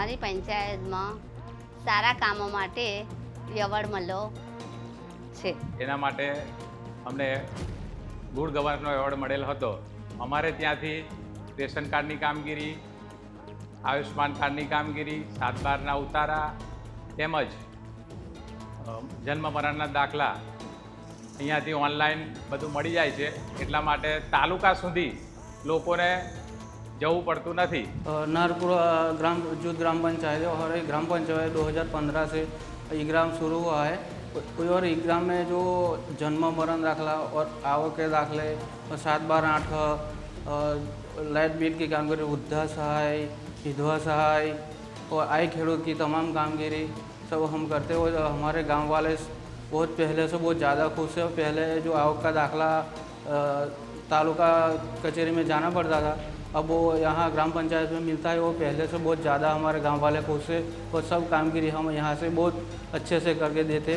અમારી પંચાયતમાં સારા કામો માટે એવોર્ડ મળ્યો છે. એના માટે અમને ગુડ ગવર્નન્સનો એવોર્ડ મળેલ હતો. અમારે ત્યાંથી રેશન કાર્ડની કામગીરી, આયુષ્માન કાર્ડની કામગીરી, 7/12ના ઉતારા તેમજ જન્મ મરણના દાખલા અહીંયાથી ઓનલાઈન બધું મળી જાય છે. એટલા માટે તાલુકા સુધી લોકોને જવું પડતું નથી. नारपुर जूथ ग्राम पंचायत है और ग्राम पंचायत 2015 से ई ग्राम शुरू हुआ है और ई ग्राम में जो जन्म मरण दाखला और आवक के दाखले और 7/12 लाइट बिल की कामगिरी, वृद्धा सहाय, विधवा सहाय और आय खेडूत की तमाम कामगिरी सब हम करते हुए हमारे गांव वाले बहुत पहले से बहुत ज़्यादा खुश है. पहले जो आवक का दाखला तालुका कचहरी में जाना पड़ता था, अब वो यहाँ ग्राम पंचायत में मिलता है. वो पहले से बहुत ज़्यादा हमारे गांव वाले खुश है और सब कामगिरी हम यहाँ से बहुत अच्छे से करके देते हैं.